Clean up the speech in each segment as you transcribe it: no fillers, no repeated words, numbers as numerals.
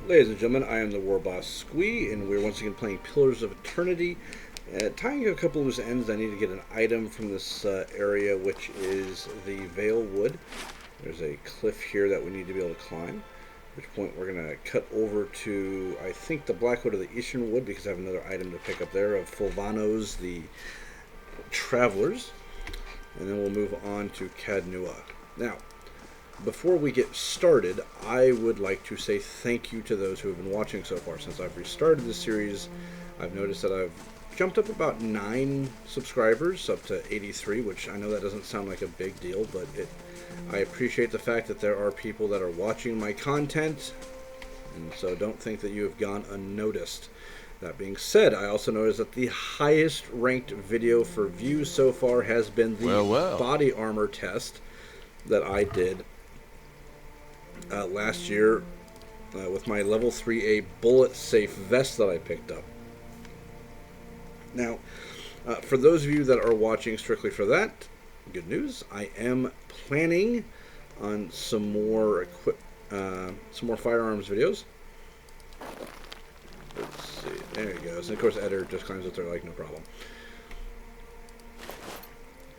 Ladies and gentlemen, I am the War Boss Squee, and we're once again playing Pillars of Eternity. Tying a couple loose ends, I need to get an item from this area, which is the Vale Wood. There's a cliff here that we need to be able to climb. At which point we're going to cut over to, I think, the Blackwood of the Eastern Wood, because I have another item to pick up there of Fulvanos, the Travelers. And then we'll move on to Cadnua. Now, before we get started, I would like to say thank you to those who have been watching so far. Since I've restarted this series, I've noticed that I've jumped up about 9 subscribers, up to 83, which I know that doesn't sound like a big deal, but I appreciate the fact that there are people that are watching my content, and so don't think that you have gone unnoticed. That being said, I also noticed that the highest ranked video for views so far has been the body armor test that I did last year with my level 3A bullet safe vest that I picked up. Now, for those of you that are watching strictly for that, good news, I am planning on some more firearms videos. Let's see, there he goes. And of course, Eder just climbs up there like no problem.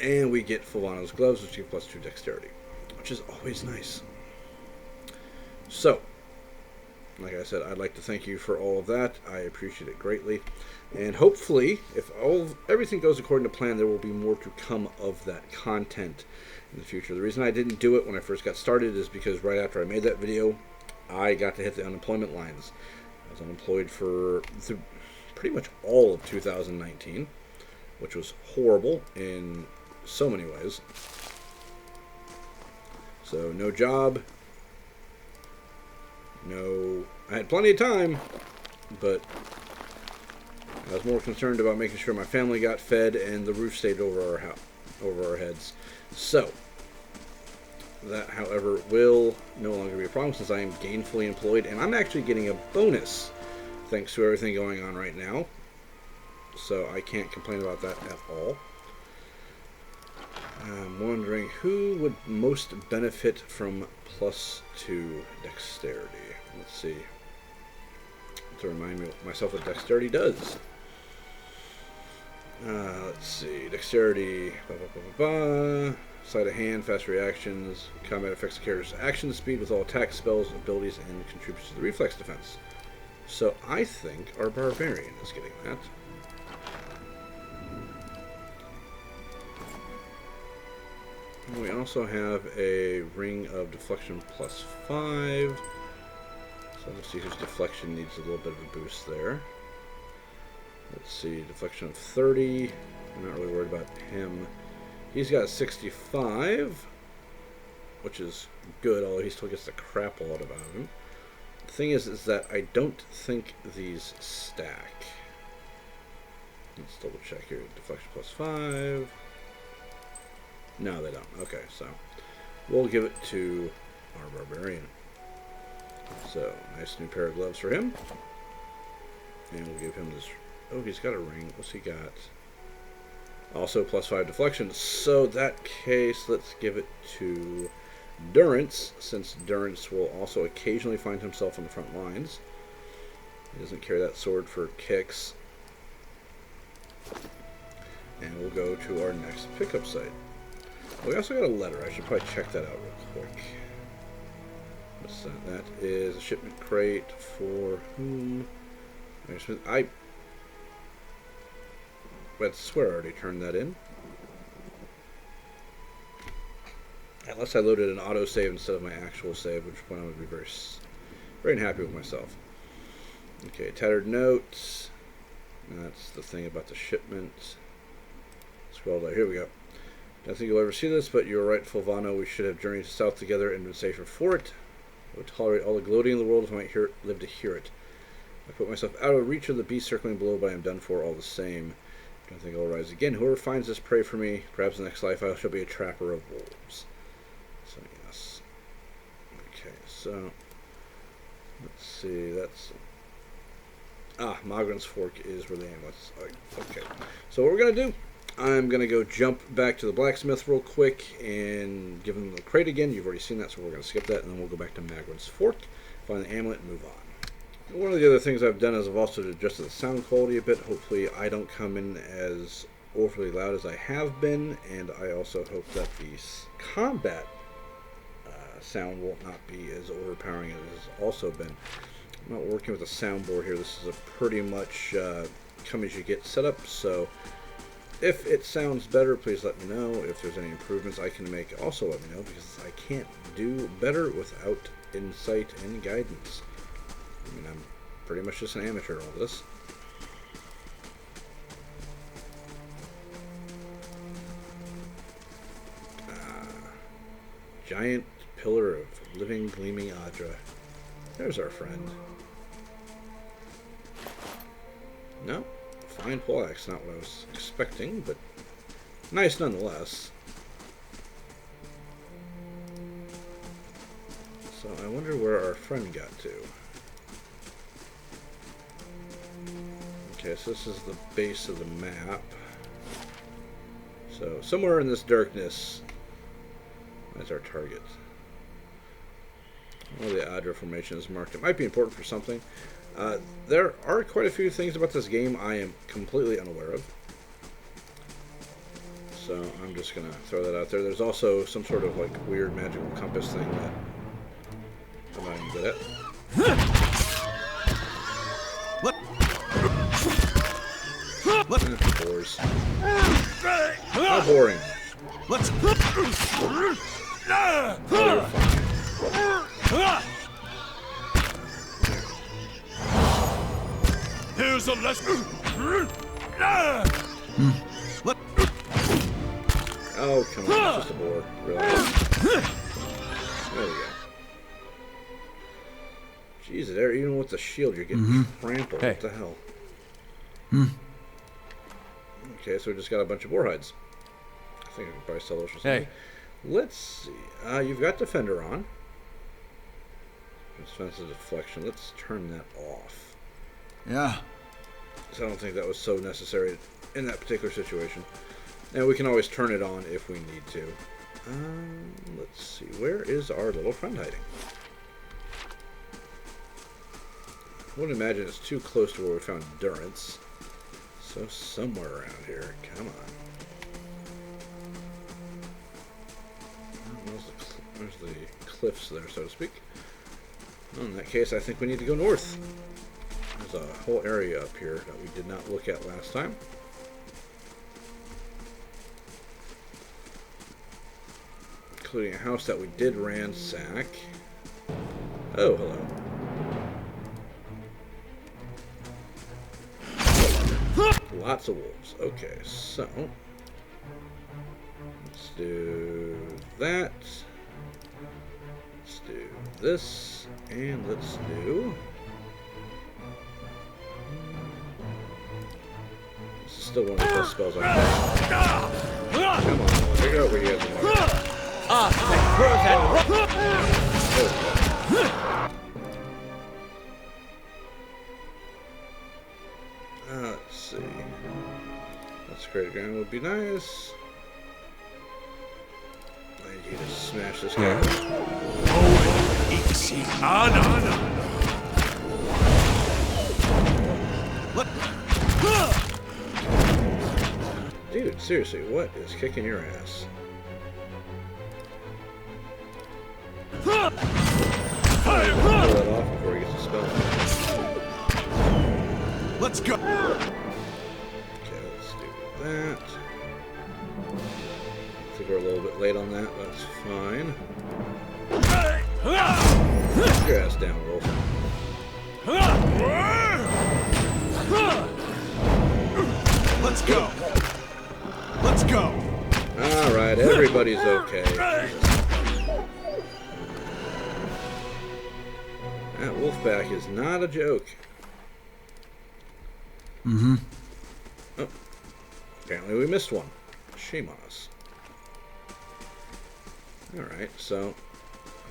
And we get Fulvanos gloves, which give +2 dexterity, which is always nice. So, like I said, I'd like to thank you for all of that. I appreciate it greatly. And hopefully, if everything goes according to plan, there will be more to come of that content in the future. The reason I didn't do it when I first got started is because right after I made that video, I got to hit the unemployment lines. I was unemployed for pretty much all of 2019, which was horrible in so many ways. So, no job. No, I had plenty of time, but I was more concerned about making sure my family got fed and the roof stayed over our heads. So, that, however, will no longer be a problem since I am gainfully employed, and I'm actually getting a bonus thanks to everything going on right now. So I can't complain about that at all. I'm wondering who would most benefit from +2 dexterity. Let's see. To remind myself what dexterity does. Let's see. Dexterity. Sleight of hand, fast reactions. Combat affects the character's action speed with all attack spells, abilities, and contributes to the reflex defense. So I think our barbarian is getting that. We also have a ring of deflection +5. So let's see whose deflection needs a little bit of a boost there. Let's see, deflection of 30. I'm not really worried about him. He's got 65, which is good, although he still gets the crap out of him. The thing is that I don't think these stack. Let's double check here. Deflection +5. No, they don't. Okay, so we'll give it to our barbarian. So, nice new pair of gloves for him. And we'll give him this. Oh, he's got a ring. What's he got? Also +5 deflection. So, that case, let's give it to Durance, since Durance will also occasionally find himself on the front lines. He doesn't carry that sword for kicks. And we'll go to our next pickup site. We also got a letter. I should probably check that out real quick. What's that? That is a shipment crate for whom? I swear I already turned that in. Unless I loaded an autosave instead of my actual save, which point I would be very unhappy with myself. Okay, tattered notes. That's the thing about the shipment. Scroll down. Here we go. I don't think you'll ever see this, but you're right, Fulvano. We should have journeyed to south together and been safer for it. I would tolerate all the gloating in the world if I might live to hear it. I put myself out of reach of the beast circling below, but I am done for all the same. I don't think I'll rise again. Whoever finds this, pray for me. Perhaps in the next life I shall be a trapper of wolves. So, yes. Okay, so let's see. That's Magran's Fork is where the ambulance. Okay, so what we're gonna do? I'm going to go jump back to the blacksmith real quick and give him the crate again. You've already seen that, so we're going to skip that, and then we'll go back to Magran's Fork, find the amulet, and move on. One of the other things I've done is I've also adjusted the sound quality a bit. Hopefully I don't come in as overly loud as I have been, and I also hope that the combat sound will not be as overpowering as it has also been. I'm not working with a soundboard here. This is a pretty much come as you get setup, so if it sounds better, please let me know. If there's any improvements I can make, also let me know, because I can't do better without insight and guidance. I mean, I'm pretty much just an amateur at all this. Giant pillar of living, gleaming Adra. There's our friend. No, fine poleaxe, not what I was expecting, but nice nonetheless. So I wonder where our friend got to. Okay, so this is the base of the map. So somewhere in this darkness, that's our target. Well, the Adra formation is marked. It might be important for something. There are quite a few things about this game I am completely unaware of. So I'm just going to throw that out there. There's also some sort of like weird magical compass thing that I'm not even good at. What? Bores. How boring. Let's. Here's a lesson. What? Oh, come on. It's just a bore. Really. There we go. Jeez, there, even with the shield, you're getting trampled. Hey. What the hell? Okay, so we just got a bunch of warhides. I think I can probably sell those for something. Hey. Let's see. You've got Defender on. Defensive deflection. Let's turn that off. Yeah. So I don't think that was so necessary in that particular situation. And we can always turn it on if we need to. Let's see. Where is our little friend hiding? I wouldn't imagine it's too close to where we found Durance. So somewhere around here. Come on. There's the cliffs there, so to speak. Well, in that case, I think we need to go north. There's a whole area up here that we did not look at last time. Including a house that we did ransack. Oh, hello. Lots of wolves. Okay, so let's do that. Let's do this, and let's do. This is still one of the best spells I can. Come on, figure out where you guys are. Let's see. Let's create a ground would be nice. I need you to smash this guy. Dude, seriously, what is kicking your ass? Pull that off before he gets a spell. Let's go. Okay, let's do that. I think we're a little bit late on that, but that's fine. Get your ass down, Wolf. Let's go. Let's go. Alright, everybody's okay. That Wolfpack is not a joke. Oh, apparently we missed one. Shame on us. Alright, so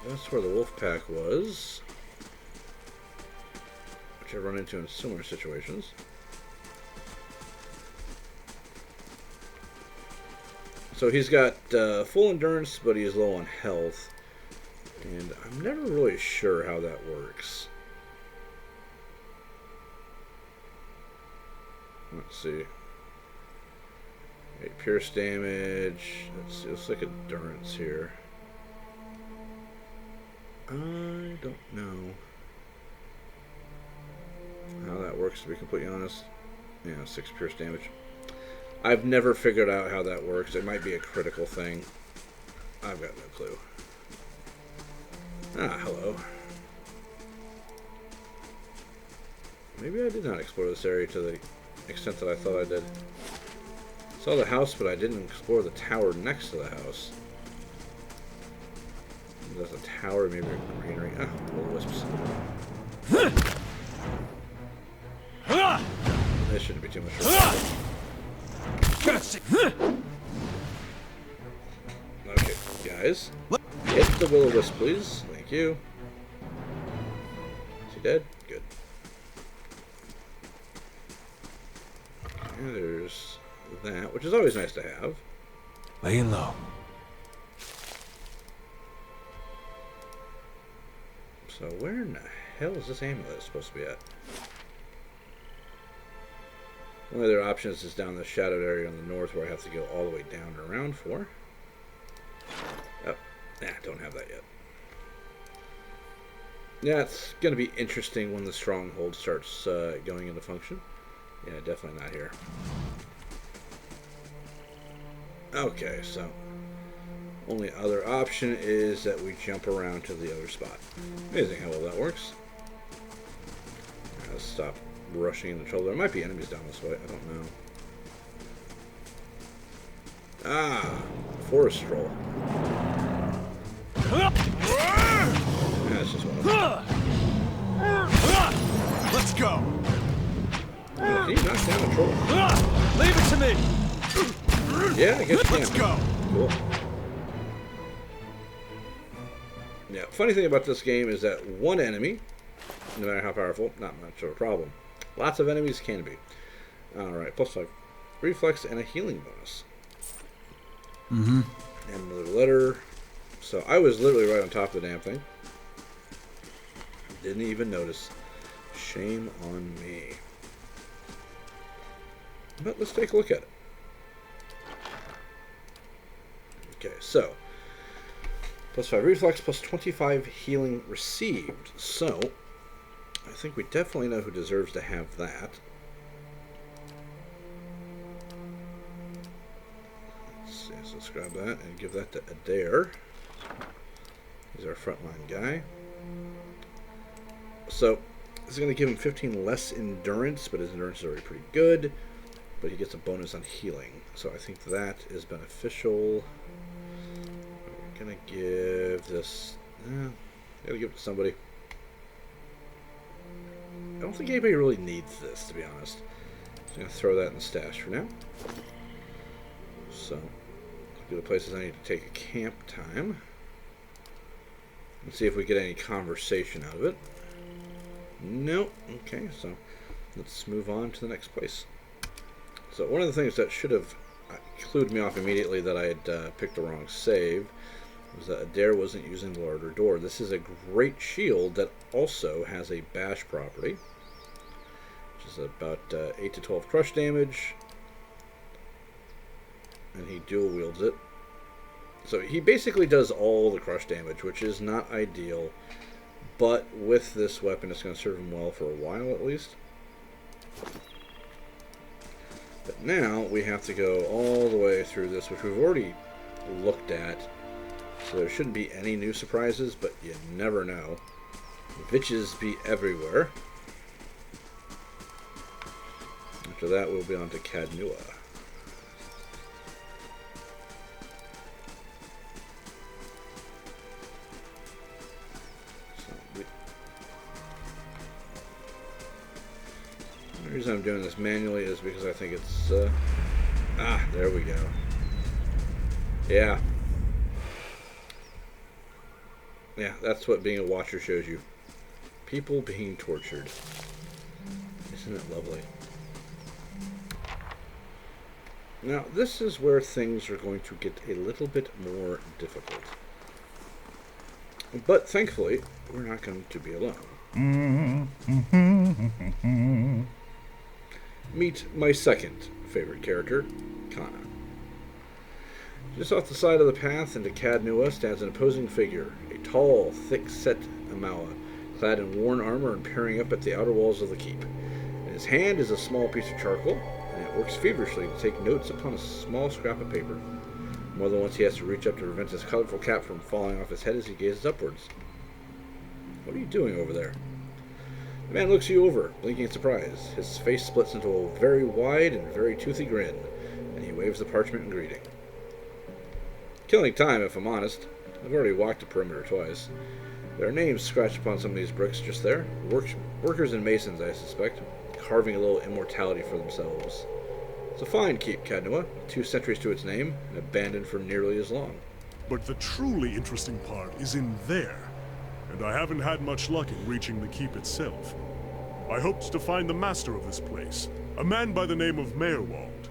that's where the Wolfpack was, which I've run into in similar situations. So he's got full endurance, but he's low on health. And I'm never really sure how that works. Let's see. 8 pierce damage. Let's see. Let's look at endurance here. I don't know how that works, to be completely honest. Yeah, 6 pierce damage. I've never figured out how that works. It might be a critical thing. I've got no clue. Ah, hello. Maybe I did not explore this area to the extent that I thought I did. Saw the house, but I didn't explore the tower next to the house. There's a tower, maybe a greenery. Ah, little wisps. This shouldn't be too much trouble. Okay, guys. Hit the will-o-wisp, please. Thank you. Is he dead? Good. And there's that, which is always nice to have. Laying low. So where in the hell is this amulet supposed to be at? One of their options is down the shadowed area on the north, where I have to go all the way down and around for. Oh, nah, don't have that yet. Yeah, it's going to be interesting when the stronghold starts going into function. Yeah, definitely not here. Okay, so only other option is that we jump around to the other spot. Amazing how well that works. Let's stop rushing into trouble. There might be enemies down this way. I don't know. Ah, forest stroll. That's just one of them. Let's go. Oh, can you knock down a troll? Leave it to me. Yeah, I guess you can. Let's go. Cool. Yeah, funny thing about this game is that one enemy, no matter how powerful, not much of a problem. Lots of enemies can be. Alright, +5 reflex and a healing bonus. And another letter. So I was literally right on top of the damn thing. Didn't even notice. Shame on me. But let's take a look at it. Okay, so +5 reflex, +25 healing received. So I think we definitely know who deserves to have that. Let's see, so let's grab that and give that to Adair. He's our frontline guy. So this is going to give him 15 less endurance, but his endurance is already pretty good. But he gets a bonus on healing. So I think that is beneficial. We're going to give this... gotta give it to somebody. I don't think anybody really needs this, to be honest. So I'm going to throw that in the stash for now. So, look at the places I need to take a camp time. Let's see if we get any conversation out of it. No. Okay, so let's move on to the next place. So one of the things that should have clued me off immediately that I had picked the wrong save was that Adair wasn't using the larder door. This is a great shield that also has a bash property, which is about 8 to 12 crush damage, and he dual wields it. So he basically does all the crush damage, which is not ideal, but with this weapon it's going to serve him well for a while at least. But now we have to go all the way through this, which we've already looked at. So there shouldn't be any new surprises, but you never know. Vitches be everywhere. After that, we'll be on to Cadnua. The reason I'm doing this manually is because I think it's... there we go. Yeah. Yeah, that's what being a watcher shows you. People being tortured. Isn't it lovely? Now, this is where things are going to get a little bit more difficult. But thankfully, we're not going to be alone. meet my second favorite character, Kana. Just off the side of the path into Cad Nua stands an imposing figure, a tall, thick-set Amawa, clad in worn armor and peering up at the outer walls of the keep. In his hand is a small piece of charcoal, and it works feverishly to take notes upon a small scrap of paper. More than once he has to reach up to prevent his colorful cap from falling off his head as he gazes upwards. What are you doing over there? The man looks you over, blinking in surprise. His face splits into a very wide and very toothy grin, and he waves the parchment in greeting. Killing time, if I'm honest. I've already walked the perimeter twice. There are names scratched upon some of these bricks just there. Workers and masons, I suspect, carving a little immortality for themselves. It's a fine keep, Cad Nua, 2 centuries to its name, and abandoned for nearly as long. But the truly interesting part is in there, and I haven't had much luck in reaching the keep itself. I hoped to find the master of this place, a man by the name of Meerwald,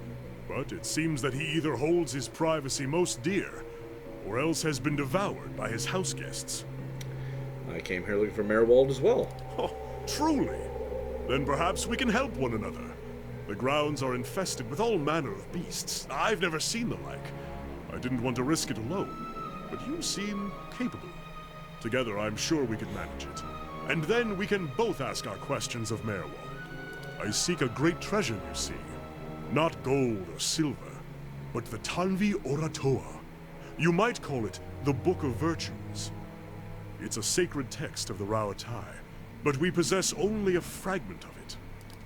but it seems that he either holds his privacy most dear, or else has been devoured by his house guests. I came here looking for Meerwald as well. Oh, truly? Then perhaps we can help one another. The grounds are infested with all manner of beasts. I've never seen the like. I didn't want to risk it alone, but you seem capable. Together, I'm sure we can manage it. And then we can both ask our questions of Meerwald. I seek a great treasure, you see. Not gold or silver, but the Tanvi Oratoa. You might call it the Book of Virtues. It's a sacred text of the Rauatai, but we possess only a fragment of it.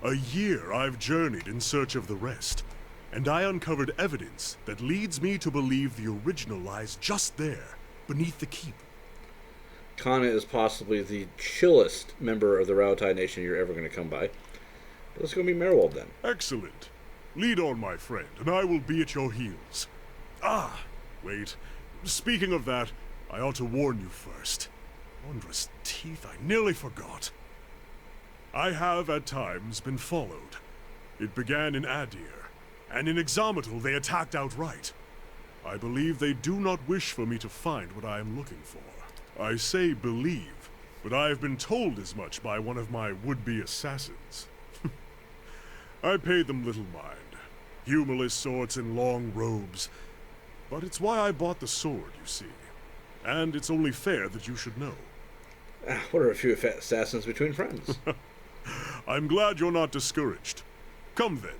A year I've journeyed in search of the rest, and I uncovered evidence that leads me to believe the original lies just there, beneath the keep. Kana is possibly the chillest member of the Rauatai Nation you're ever going to come by. But let's go meet Meerwald then. Excellent. Lead on, my friend, and I will be at your heels. Ah, wait. Speaking of that, I ought to warn you first. Wondrous teeth, I nearly forgot. I have, at times, been followed. It began in Adir, and in Exometal they attacked outright. I believe they do not wish for me to find what I am looking for. I say believe, but I have been told as much by one of my would-be assassins. I paid them little mind. Humorless sorts in long robes. But it's why I bought the sword, you see. And it's only fair that you should know. What are a few assassins between friends? I'm glad you're not discouraged. Come then.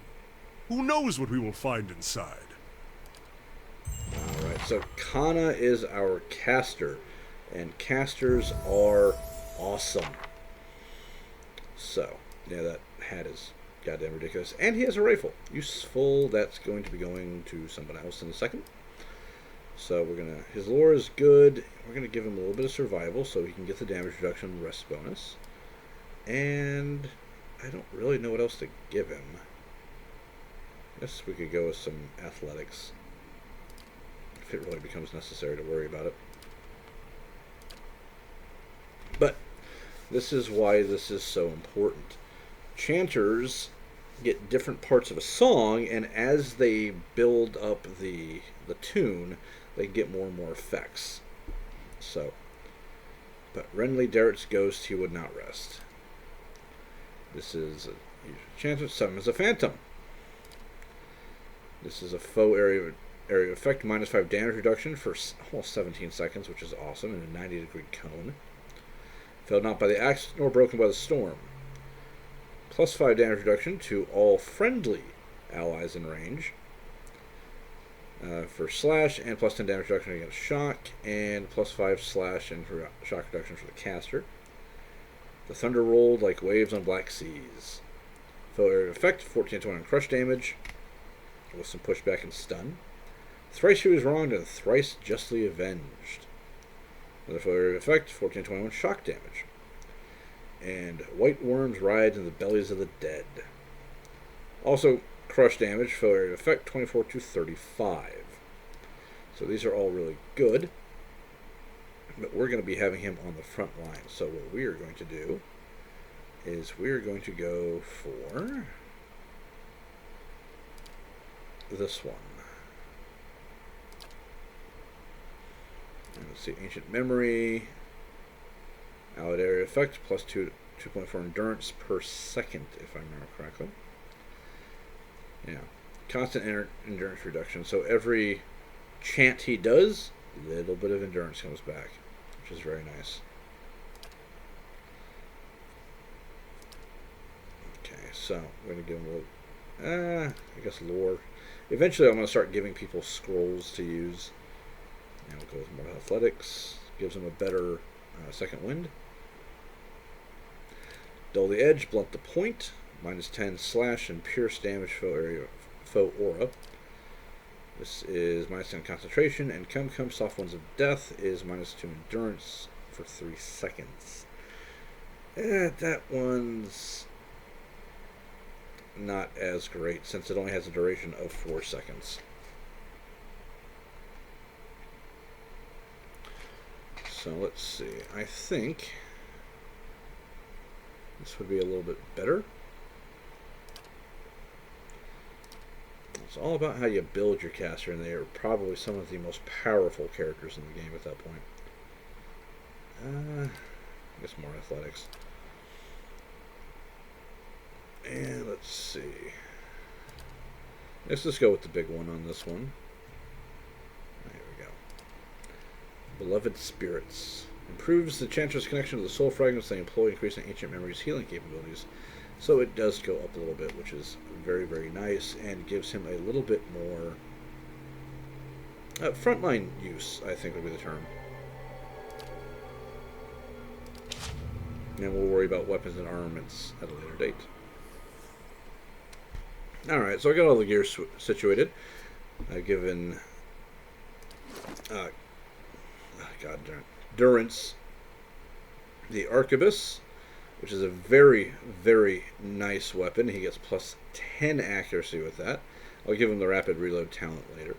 Who knows what we will find inside? Alright, so Kana is our caster, and casters are awesome. So, yeah, that hat is goddamn ridiculous. And he has a rifle. Useful. That's going to be going to someone else in a second. So we're gonna, his lore is good. We're gonna give him a little bit of survival so he can get the damage reduction rest bonus. And I don't really know what else to give him. Guess we could go with some athletics if it really becomes necessary to worry about it. But this is why this is so important. Chanters get different parts of a song, and as they build up the tune, they get more and more effects. So, but Renly Darrett's ghost, he would not rest. This is a chanter summons a phantom. This is a faux area effect, -5 damage reduction for almost 17 seconds, which is awesome, in a 90-degree cone. Felled not by the axe nor broken by the storm. +5 damage reduction to all friendly allies in range for slash, and +10 damage reduction against shock, and +5 slash and for shock reduction for the caster. The thunder rolled like waves on black seas. Full area effect, 14-20 on crush damage, with some pushback and stun. Thrice he was wronged and thrice justly avenged. Another full area effect, 14-21 shock damage. And white worms ride in the bellies of the dead. Also, crush damage, full area effect, 24-35. So these are all really good. But we're going to be having him on the front line. So what we are going to do is we are going to go for this one. And let's see, Ancient Memory. Allied area effect, +2.4 endurance per second, if I remember correctly. Yeah. Constant endurance reduction. So every chant he does, a little bit of endurance comes back, which is very nice. Okay, so we're going to give him a little, I guess lore. Eventually I'm going to start giving people scrolls to use. And we'll go with more athletics. Gives him a better second wind. Dull the edge, blunt the point. -10 slash and pierce damage foe aura. This is -10 concentration, and Come Soft Winds of Death is -2 endurance for 3 seconds. That one's not as great since it only has a duration of 4 seconds. So let's see. I think this would be a little bit better. It's all about how you build your caster, and they are probably some of the most powerful characters in the game at that point. I guess more athletics. And let's see. Let's just go with the big one on this one. There we go. Beloved Spirits. Improves the Enchantress' connection to the soul fragments they employ, increasing Ancient Memories' healing capabilities. So it does go up a little bit, which is very, very nice, and gives him a little bit more frontline use, I think would be the term. And we'll worry about weapons and armaments at a later date. Alright, so I got all the gear situated. I've given Durance the Arquebus, which is a very, very nice weapon. He gets +10 accuracy with that. I'll give him the rapid reload talent later.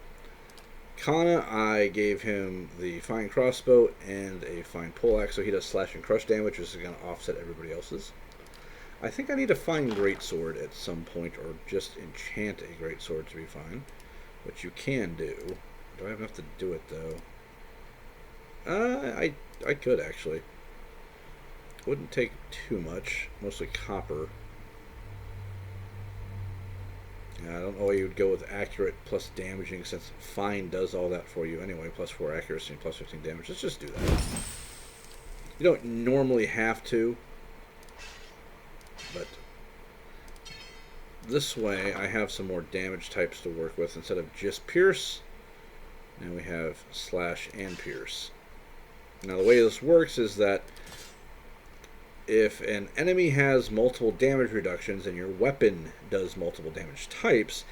Kana, I gave him the fine crossbow and a fine poleaxe, so he does slash and crush damage, which is going to offset everybody else's. I think I need a fine greatsword at some point, or just enchant a greatsword to be fine, which you can do. Do I have enough to do it though? I could actually. Wouldn't take too much, mostly copper. Yeah, I don't know why you would go with accurate plus damaging, since fine does all that for you anyway, +4 accuracy and +15 damage. Let's just do that. You don't normally have to, but this way I have some more damage types to work with. Instead of just pierce, now we have slash and pierce. Now the way this works is that if an enemy has multiple damage reductions and your weapon does multiple damage types,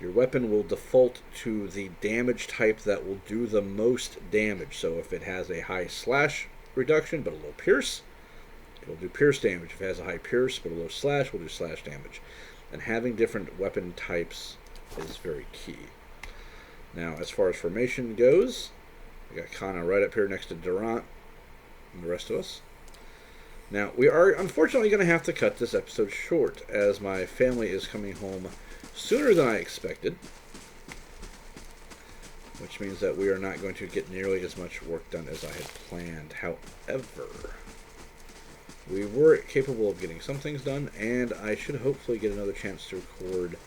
your weapon will default to the damage type that will do the most damage. So if it has a high slash reduction but a low pierce, it'll do pierce damage. If it has a high pierce but a low slash, will do slash damage. And having different weapon types is very key. Now, as far as formation goes, we got Kana right up here next to Durant and the rest of us. Now, we are unfortunately going to have to cut this episode short, as my family is coming home sooner than I expected, which means that we are not going to get nearly as much work done as I had planned. However, we were capable of getting some things done, and I should hopefully get another chance to record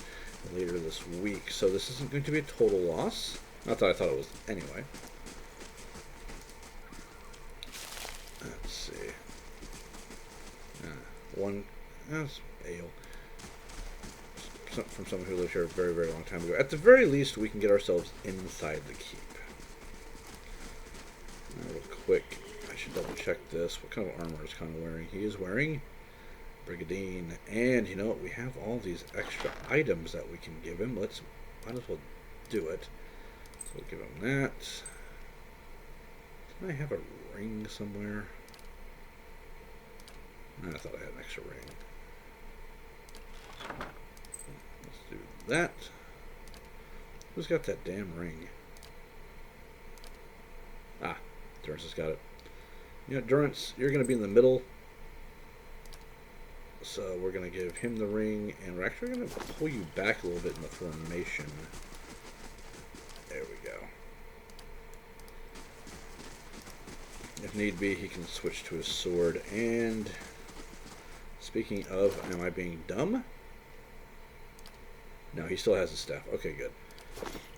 later this week, so this isn't going to be a total loss. Not that I thought it was anyway. Let's see. That's ale. From someone who lived here a very, very long time ago. At the very least, we can get ourselves inside the keep. Now, real quick, I should double check this. What kind of armor is Kana wearing? He is wearing Brigadine. And, you know what? We have all these extra items that we can give him. Might as well do it. So we'll give him that. Didn't I have a ring somewhere? I thought I had an extra ring. Let's do that. Who's got that damn ring? Ah, Durance has got it. You know, Durance, you're going to be in the middle. So we're going to give him the ring, and we're actually going to pull you back a little bit in the formation. There we go. If need be, he can switch to his sword. And speaking of, am I being dumb? No, he still has his staff. Okay, good.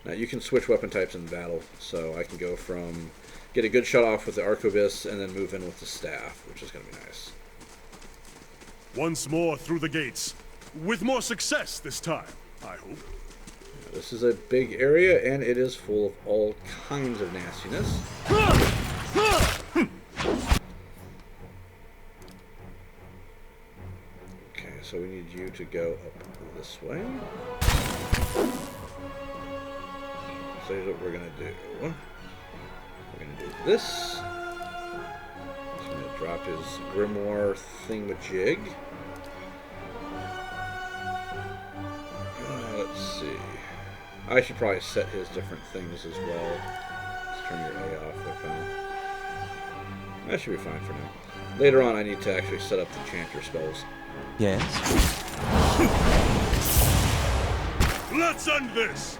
Now you can switch weapon types in battle, so I can go from get a good shot off with the arquebus and then move in with the staff, which is going to be nice. Once more through the gates. With more success this time, I hope. Now, this is a big area, and it is full of all kinds of nastiness. Okay, so we need you to go up this way. So here's what we're going to do. We're going to do this. He's going to drop his grimoire thingamajig. Let's see. I should probably set his different things as well. Let's turn your A off there, pal. That should be fine for now. Later on, I need to actually set up the chanter spells. Yes? Let's end this!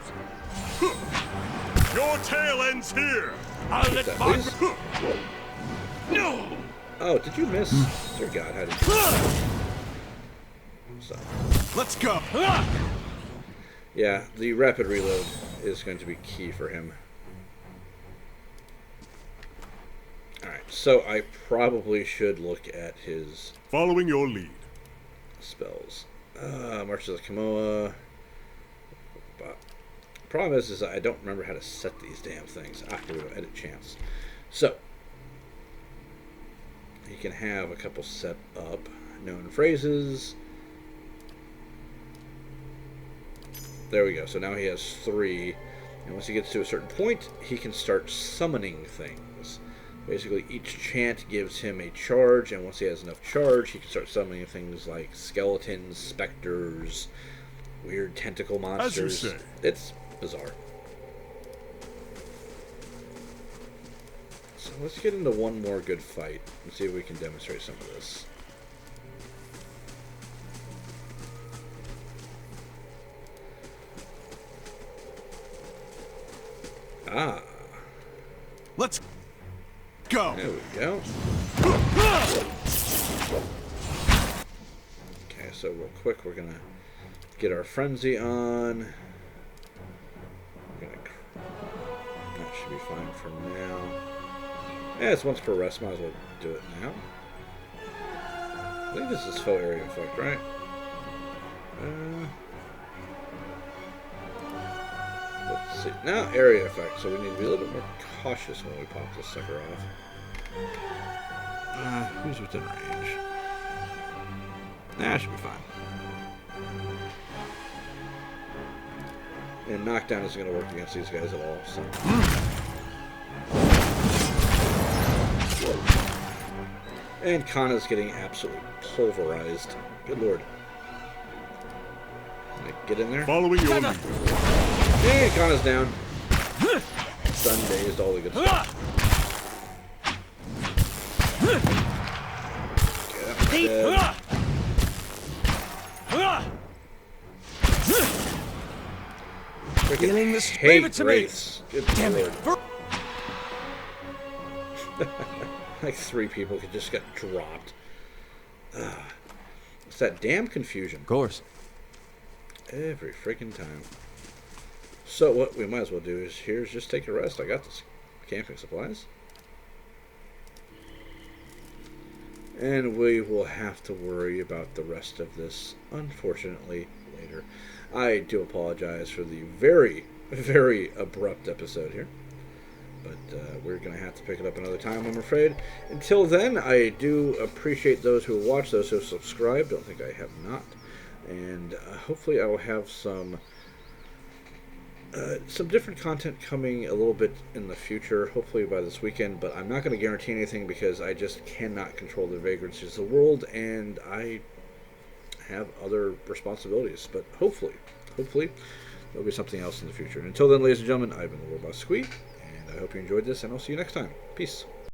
Your tale ends here! I'll That, please. No! Oh, did you miss? Dear God, how did you... So. Let's go! Yeah, the rapid reload is going to be key for him. Alright, so I probably should look at his Following your lead. spells. Marches of Kamoa. Problem is I don't remember how to set these damn things. Ah, here we go, edit chance. So, he can have a couple set up. Known phrases. There we go. So now he has 3. And once he gets to a certain point, he can start summoning things. Basically, each chant gives him a charge, and once he has enough charge, he can start summoning things like skeletons, specters, weird tentacle monsters. As you say. It's bizarre. So let's get into one more good fight and see if we can demonstrate some of this. Ah. Let's go! There we go. Okay, so real quick, we're gonna get our frenzy on. That should be fine for now. Yeah, it's once per rest. Might as well do it now. I think this is faux area effect, right? Let's see. Now area effect, so we need to be a little bit more cautious when we pop this sucker off. Who's within range? Nah, should be fine. And knockdown isn't going to work against these guys at all. So. And Kana's getting absolutely pulverized. Good lord. Can I get in there? Following your lead. Hey, Kana's down. Stun dazed, all the good stuff. Okay, that was dead. Feeling this. Hate Leave it to me. wraiths. Good Damn lord. it. Like 3 people could just get dropped. It's that damn confusion. Of course. Every freaking time. So what we might as well do is here's just take a rest. I got this camping supplies. And we will have to worry about the rest of this, unfortunately, later. I do apologize for the very, very abrupt episode here. But we're going to have to pick it up another time, I'm afraid. Until then, I do appreciate those who have watched, those who have subscribed. Don't think I have not. And hopefully I will have some different content coming a little bit in the future, hopefully by this weekend. But I'm not going to guarantee anything because I just cannot control the vagrancies of the world, and I have other responsibilities. But hopefully, there'll be something else in the future. Until then, ladies and gentlemen, I've been the Warboss Squee. I hope you enjoyed this, and I'll see you next time. Peace.